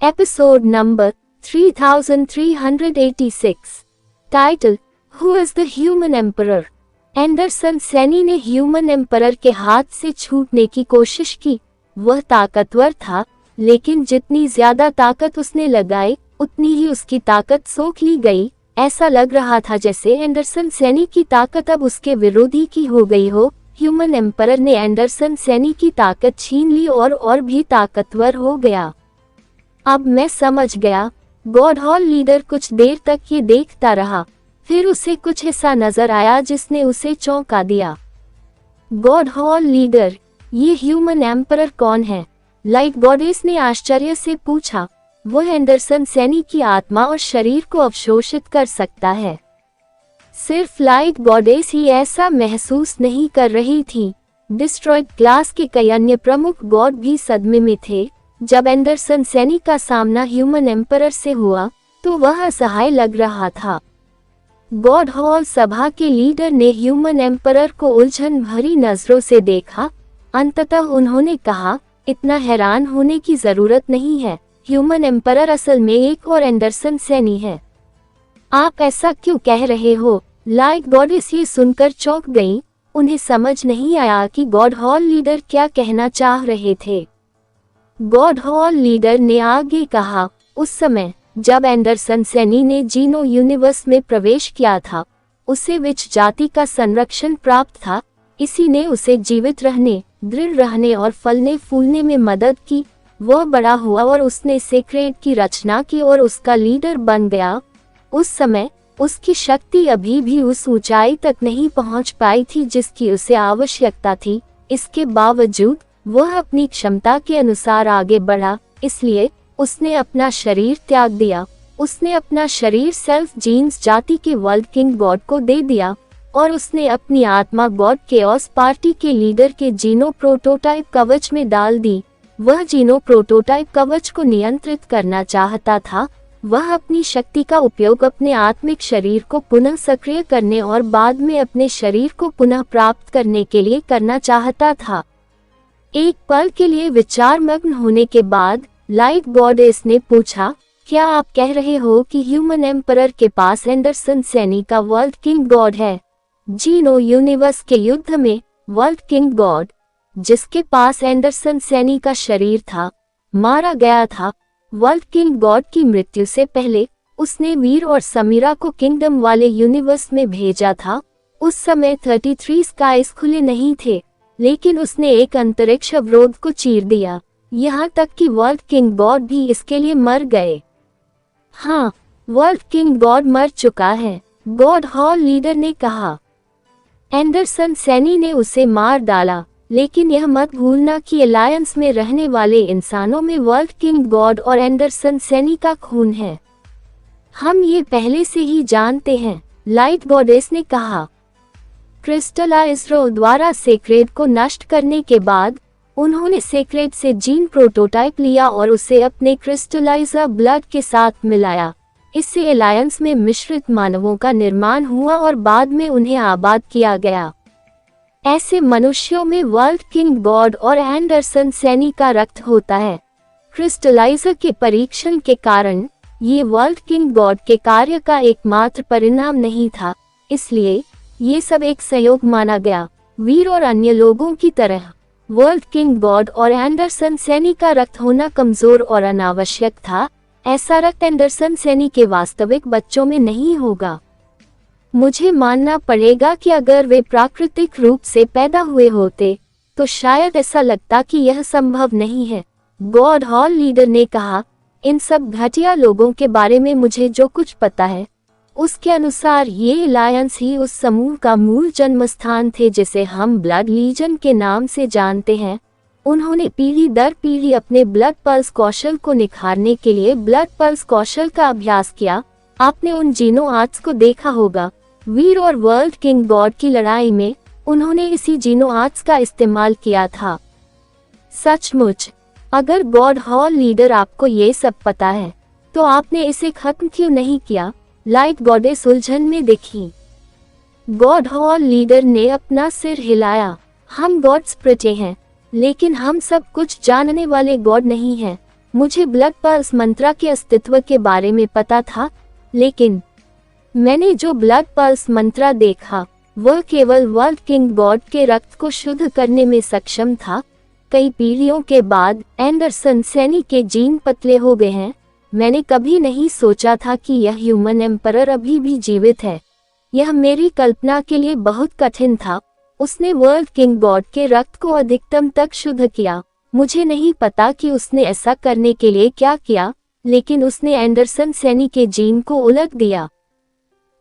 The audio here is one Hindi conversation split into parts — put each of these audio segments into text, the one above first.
Episode number 3386. Title: Who is the Human Emperor? Anderson Saini ने ह्यूमन एम्परर के हाथ से छूटने की कोशिश की। वह ताकतवर था, लेकिन जितनी ज्यादा ताकत उसने लगाई, उतनी ही उसकी ताकत सोख ली गई। ऐसा लग रहा था जैसे एंडरसन सैनी की ताकत अब उसके विरोधी की हो गई हो। ह्यूमन एम्परर ने एंडरसन सैनी की ताकत छीन ली और भी ताकतवर हो गया। अब मैं समझ गया। गॉड हॉल लीडर कुछ देर तक ये देखता रहा, फिर उसे कुछ ऐसा नजर आया जिसने उसे चौंका दिया। गॉड हॉल लीडर, ये ह्यूमन एम्परर कौन है? लाइट गॉडेस ने आश्चर्य से पूछा। वह एंडरसन सैनी की आत्मा और शरीर को अवशोषित कर सकता है। सिर्फ लाइट गॉडेस ही ऐसा महसूस नहीं कर रही थी। डिस्ट्रॉयड क्लास के कई अन्य प्रमुख गॉड भी सदमे में थे। जब एंडरसन सैनी का सामना ह्यूमन एम्परर से हुआ तो वह असहाय लग रहा था। गॉड हॉल सभा के लीडर ने ह्यूमन एम्परर को उलझन भरी नजरों से देखा। अंततः उन्होंने कहा, इतना हैरान होने की जरूरत नहीं है। ह्यूमन एम्परर असल में एक और एंडरसन सैनी है। आप ऐसा क्यों कह रहे हो? लाइट गॉडेस ये सुनकर चौंक गईं। उन्हें समझ नहीं आया कि गॉड हॉल लीडर क्या कहना चाह रहे थे। गॉड हॉल लीडर ने आगे कहा, उस समय जब एंडरसन सैनी ने जीनो यूनिवर्स में प्रवेश किया था, उसे विच जाति का संरक्षण प्राप्त था। इसी ने उसे जीवित रहने, दृढ़ रहने और फलने फूलने में मदद की। वह बड़ा हुआ और उसने सेक्रेट की रचना की और उसका लीडर बन गया। उस समय उसकी शक्ति अभी भी उस ऊंचाई तक नहीं पहुंच पाई थी जिसकी उसे आवश्यकता थी। इसके बावजूद वह अपनी क्षमता के अनुसार आगे बढ़ा, इसलिए उसने अपना शरीर त्याग दिया। उसने अपना शरीर सेल्फ जीन्स जाति के वर्ल्ड किंग गॉड को दे दिया और उसने अपनी आत्मा गॉड केओस पार्टी के लीडर के जीनो प्रोटोटाइप कवच में डाल दी। वह जीनो प्रोटोटाइप कवच को नियंत्रित करना चाहता था। वह अपनी शक्ति का उपयोग अपने आत्मिक शरीर को पुनः सक्रिय करने और बाद में अपने शरीर को पुनः प्राप्त करने के लिए करना चाहता था। एक पल के लिए विचारमग्न होने के बाद लाइट गॉडेस ने पूछा, क्या आप कह रहे हो कि ह्यूमन एम्परर के पास एंडरसन सैनी का वर्ल्ड किंग गॉड है? जीनो यूनिवर्स के युद्ध में वर्ल्ड किंग गॉड, जिसके पास एंडरसन सैनी का शरीर था, मारा गया था। वर्ल्ड किंग गॉड की मृत्यु से पहले उसने वीर और समीरा को किंगडम वाले यूनिवर्स में भेजा था। उस समय 33 स्काइज खुले नहीं थे, लेकिन उसने एक अंतरिक्ष अवरोध को चीर दिया। यहाँ तक कि वर्ल्ड किंग गॉड भी इसके लिए मर गए। हाँ, वर्ल्ड किंग गॉड मर चुका है, गॉड हॉल लीडर ने कहा। एंडरसन सैनी ने उसे मार डाला, लेकिन यह मत भूलना कि अलायंस में रहने वाले इंसानों में वर्ल्ड किंग गॉड और एंडरसन सैनी का खून है। हम ये पहले से ही जानते हैं, लाइट गॉडेस ने कहा। क्रिस्टलाइजरो द्वारा सेक्रेड को नष्ट करने के बाद उन्होंने सेक्रेड से जीन प्रोटोटाइप लिया और उसे अपने क्रिस्टलाइजर ब्लड के साथ मिलाया। इससे अलायंस में मिश्रित मानवों का निर्माण हुआ और बाद में उन्हें आबाद किया गया। ऐसे मनुष्यों में वर्ल्ड किंग गॉड और एंडरसन सैनी का रक्त होता है। क्रिस्टलाइजर के परीक्षण के कारण ये वर्ल्ड किंग गॉड के कार्य का एकमात्र परिणाम नहीं था, इसलिए ये सब एक संयोग माना गया। वीर और अन्य लोगों की तरह वर्ल्ड किंग गॉड और एंडरसन सैनी का रक्त होना कमजोर और अनावश्यक था। ऐसा रक्त एंडरसन सैनी के वास्तविक बच्चों में नहीं होगा। मुझे मानना पड़ेगा कि अगर वे प्राकृतिक रूप से पैदा हुए होते तो शायद ऐसा लगता कि यह संभव नहीं है, गॉड हॉल लीडर ने कहा। इन सब घटिया लोगों के बारे में मुझे जो कुछ पता है, उसके अनुसार ये अलायंस ही उस समूह का मूल जन्म स्थान थे जिसे हम ब्लड लीजन के नाम से जानते हैं। उन्होंने पीढ़ी दर पीढ़ी अपने ब्लड पल्स कौशल को निखारने के लिए ब्लड पल्स कौशल का अभ्यास किया। आपने उन जीनो आर्ट्स को देखा होगा। वीर और वर्ल्ड किंग गॉड की लड़ाई में उन्होंने इसी जीनो आर्ट्स का इस्तेमाल किया था। सचमुच, अगर गॉड हॉल लीडर आपको ये सब पता है तो आपने इसे खत्म क्यों नहीं किया? लाइट गॉडेस उलझन में देखी। गॉड हॉल लीडर ने अपना सिर हिलाया। हम गॉड्स प्रजे हैं, लेकिन हम सब कुछ जानने वाले गॉड नहीं हैं। मुझे ब्लड पल्स मंत्रा के अस्तित्व के बारे में पता था, लेकिन मैंने जो ब्लड पल्स मंत्रा देखा वह केवल वर्ल्ड किंग गॉड के रक्त को शुद्ध करने में सक्षम था। कई पीढ़ियों के बाद एंडरसन सैनी के जीन पतले हो गए हैं। मैंने कभी नहीं सोचा था कि यह ह्यूमन एम्परर अभी भी जीवित है। यह मेरी कल्पना के लिए बहुत कठिन था। उसने वर्ल्ड किंग गॉड के रक्त को अधिकतम तक शुद्ध किया। मुझे नहीं पता कि उसने ऐसा करने के लिए क्या किया, लेकिन उसने एंडरसन सैनी के जीन को उलट दिया।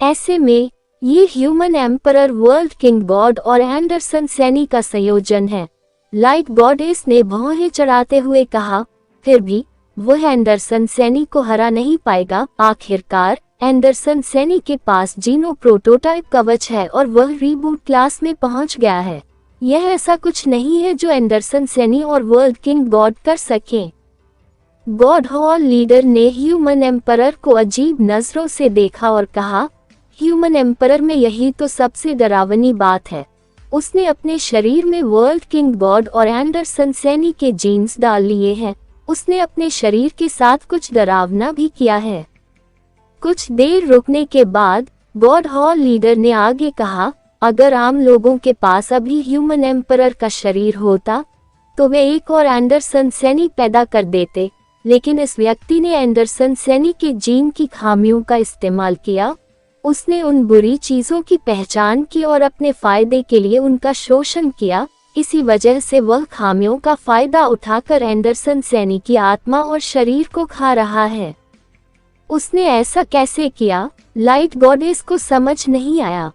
ऐसे में ये human emperor world king God और एंडरसन सैनी का संयोजन है। लाइट गॉडेस ने भौहें चढ़ाते हुए कहा, फिर भी वह एंडरसन सैनी को हरा नहीं पाएगा। आखिरकार एंडरसन सैनी के पास जीनो प्रोटोटाइप कवच है और वह रीबूट क्लास में पहुंच गया है। यह ऐसा कुछ नहीं है जो एंडरसन सैनी और वर्ल्ड किंग गॉड कर सके। गॉड हॉल लीडर ने ह्यूमन एम्परर को अजीब नजरों से देखा और कहा, ह्यूमन एम्परर में यही तो सबसे डरावनी बात है। उसने अपने शरीर में वर्ल्ड किंग गॉड और एंडरसन सैनी के जीन्स डाल लिए हैं। उसने अपने शरीर के साथ कुछ डरावना भी किया है। कुछ देर रुकने के बाद गॉड हॉल लीडर ने आगे कहा, अगर आम लोगों के पास अभी ह्यूमन एम्परर का शरीर होता तो वे एक और एंडरसन सैनी पैदा कर देते, लेकिन इस व्यक्ति ने एंडरसन सैनी के जीन की खामियों का इस्तेमाल किया। उसने उन बुरी चीजों की पहचान की और अपने फायदे के लिए उनका शोषण किया। इसी वजह से वह खामियों का फायदा उठाकर एंडरसन सैनी की आत्मा और शरीर को खा रहा है। उसने ऐसा कैसे किया? लाइट गॉडेस को समझ नहीं आया।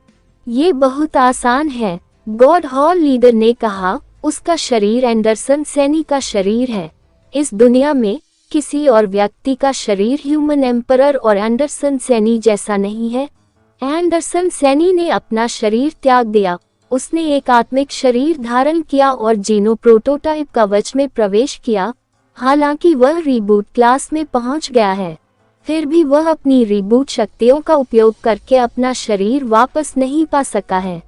ये बहुत आसान है, गॉड हॉल लीडर ने कहा। उसका शरीर एंडरसन सैनी का शरीर है। इस दुनिया में किसी और व्यक्ति का शरीर ह्यूमन एम्परर और एंडरसन सैनी जैसा नहीं है। एंडरसन सैनी ने अपना शरीर त्याग दिया। उसने एक आत्मिक शरीर धारण किया और जीनो प्रोटोटाइप कवच में प्रवेश किया। हालांकि वह रीबूट क्लास में पहुंच गया है, फिर भी वह अपनी रीबूट शक्तियों का उपयोग करके अपना शरीर वापस नहीं पा सका है।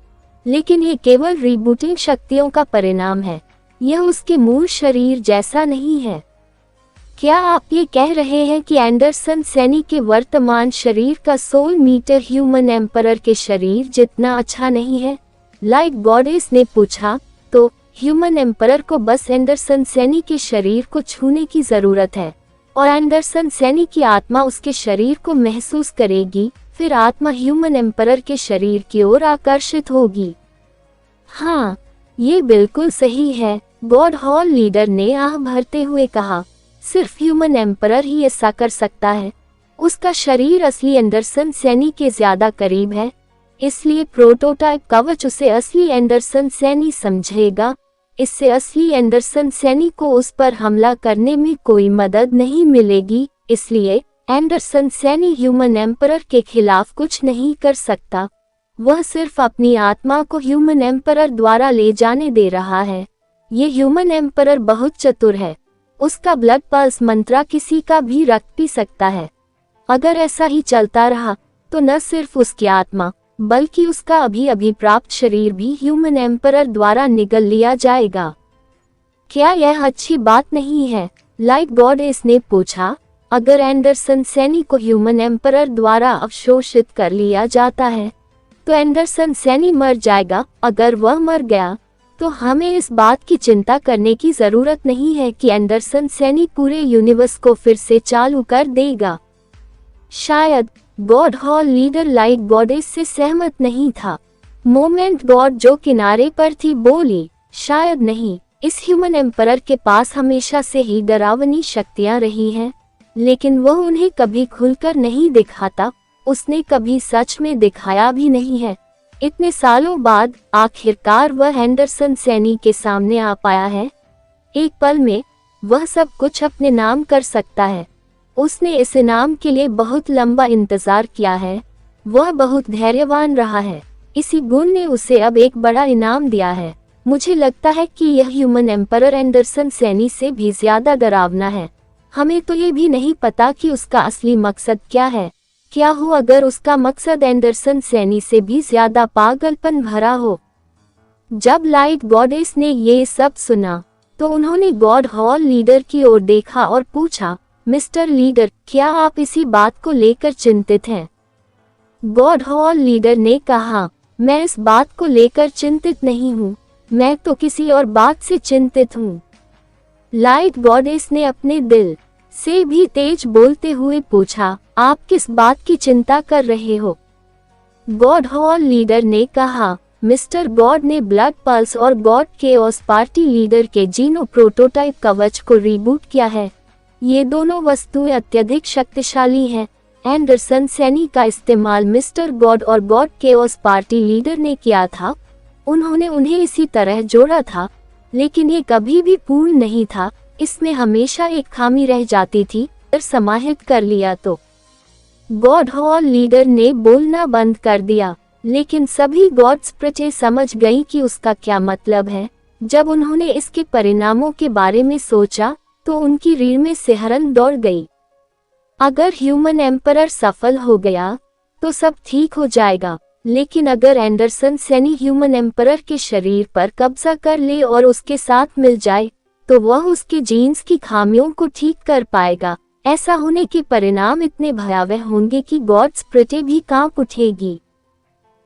लेकिन ये केवल रीबूटिंग शक्तियों का परिणाम है, यह उसके मूल शरीर जैसा नहीं है। क्या आप ये कह रहे हैं कि एंडरसन सैनी के वर्तमान शरीर का 16 मीटर ह्यूमन एम्परर के शरीर जितना अच्छा नहीं है? लाइट गॉडेस ने पूछा। तो ह्यूमन एम्परर को बस एंडरसन सैनी के शरीर को छूने की जरूरत है और एंडरसन सैनी की आत्मा उसके शरीर को महसूस करेगी। फिर आत्मा ह्यूमन एम्परर के शरीर की ओर आकर्षित होगी। हाँ, ये बिल्कुल सही है, गॉड हॉल लीडर ने आह भरते हुए कहा। सिर्फ ह्यूमन एम्परर ही ऐसा कर सकता है। उसका शरीर असली एंडरसन सैनी के ज्यादा करीब है, इसलिए प्रोटोटाइप कवच उसे असली एंडरसन सैनी समझेगा। इससे असली एंडरसन सैनी को उस पर हमला करने में कोई मदद नहीं मिलेगी। इसलिए एंडरसन सैनी ह्यूमन एम्परर के खिलाफ कुछ नहीं कर सकता। वह सिर्फ अपनी आत्मा को ह्यूमन एम्परर द्वारा ले जाने दे रहा है। ये ह्यूमन एम्परर बहुत चतुर है। उसका ब्लड पल्स मंत्रा किसी का भी रक्त पी सकता है। अगर ऐसा ही चलता रहा तो न सिर्फ उसकी आत्मा बल्कि उसका अभी प्राप्त शरीर भी ह्यूमन एम्परर द्वारा निगल लिया जाएगा। क्या यह अच्छी बात नहीं है? लाइट गॉडेस ने पूछा। अगर एंडरसन सैनी को ह्यूमन एम्परर द्वारा अवशोषित कर लिया जाता है तो एंडरसन सैनी मर जाएगा। अगर वह मर गया तो हमें इस बात की चिंता करने की जरूरत नहीं है कि एंडरसन सैनी पूरे यूनिवर्स को फिर से चालू कर देगा। शायद God hall leader light goddess से सहमत नहीं था। मोमेंट गॉड जो किनारे पर थी बोली, शायद नहीं। इस ह्यूमन एम्परर के पास हमेशा से ही डरावनी शक्तियां रही हैं, लेकिन वह उन्हें कभी खुलकर नहीं दिखाता। उसने कभी सच में दिखाया भी नहीं है। इतने सालों बाद आखिरकार वह एंडरसन सैनी के सामने आ पाया है। एक पल में वह सब कुछ अपने नाम कर सकता है। उसने इस इनाम के लिए बहुत लंबा इंतजार किया है। वह बहुत धैर्यवान रहा है। इसी गुण ने उसे अब एक बड़ा इनाम दिया है। मुझे लगता है कि यह ह्यूमन एम्परर एंडरसन सैनी से भी ज्यादा डरावना है। हमें तो ये भी नहीं पता कि उसका असली मकसद क्या है। क्या हो अगर उसका मकसद एंडरसन सैनी से भी ज्यादा पागलपन भरा हो? जब लाइट गॉडेस ने ये सब सुना तो उन्होंने गॉड हॉल लीडर की ओर देखा और पूछा, मिस्टर लीडर, क्या आप इसी बात को लेकर चिंतित हैं? गॉड हॉल लीडर ने कहा, मैं इस बात को लेकर चिंतित नहीं हूँ, मैं तो किसी और बात से चिंतित हूँ। लाइट गॉडेस ने अपने दिल से भी तेज बोलते हुए पूछा, आप किस बात की चिंता कर रहे हो? गॉड हॉल लीडर ने कहा, मिस्टर गॉड ने ब्लड पल्स और गॉड केओस पार्टी लीडर के जीनो प्रोटोटाइप कवच को रीबूट किया है। ये दोनों वस्तुएं अत्यधिक शक्तिशाली हैं। एंडरसन सैनी का इस्तेमाल मिस्टर गॉड और गॉड केओस पार्टी लीडर ने किया था। उन्होंने उन्हें इसी तरह जोड़ा था, लेकिन ये कभी भी पूर्ण नहीं था। इसमें हमेशा एक खामी रह जाती थी। अगर समाहित कर लिया तो गॉड हॉल लीडर ने बोलना बंद कर दिया, लेकिन सभी गॉड्स प्रजे समझ गई कि उसका क्या मतलब है। जब उन्होंने इसके परिणामों के बारे में सोचा तो उनकी रीढ़ में सिहरन दौड़ गई। अगर ह्यूमन एम्परर सफल हो गया तो सब ठीक हो जाएगा, लेकिन अगर एंडरसन सैनी ह्यूमन एम्परर के शरीर पर कब्जा कर ले और उसके साथ मिल जाए तो वह उसके जीन्स की खामियों को ठीक कर पाएगा। ऐसा होने के परिणाम इतने भयावह होंगे कि गॉड्स प्रजे भी कांप उठेगी।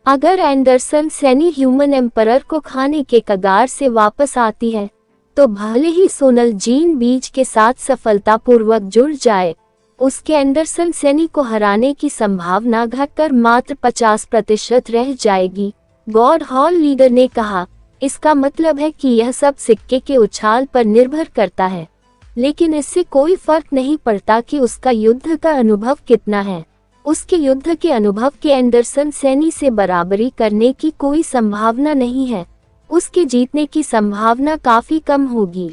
अगर एंडरसन सैनी ह्यूमन एम्परर को खाने के कगार से वापस आती है तो भले ही सोनल जीन बीज के साथ सफलतापूर्वक जुड़ जाए, उसके एंडरसन सैनी को हराने की संभावना घटकर मात्र 50% रह जाएगी। गॉड हॉल लीडर ने कहा, इसका मतलब है कि यह सब सिक्के के उछाल पर निर्भर करता है, लेकिन इससे कोई फर्क नहीं पड़ता कि उसका युद्ध का अनुभव कितना है। उसके युद्ध के अनुभव के एंडरसन सैनी से बराबरी करने की कोई संभावना नहीं है। उसके जीतने की संभावना काफी कम होगी।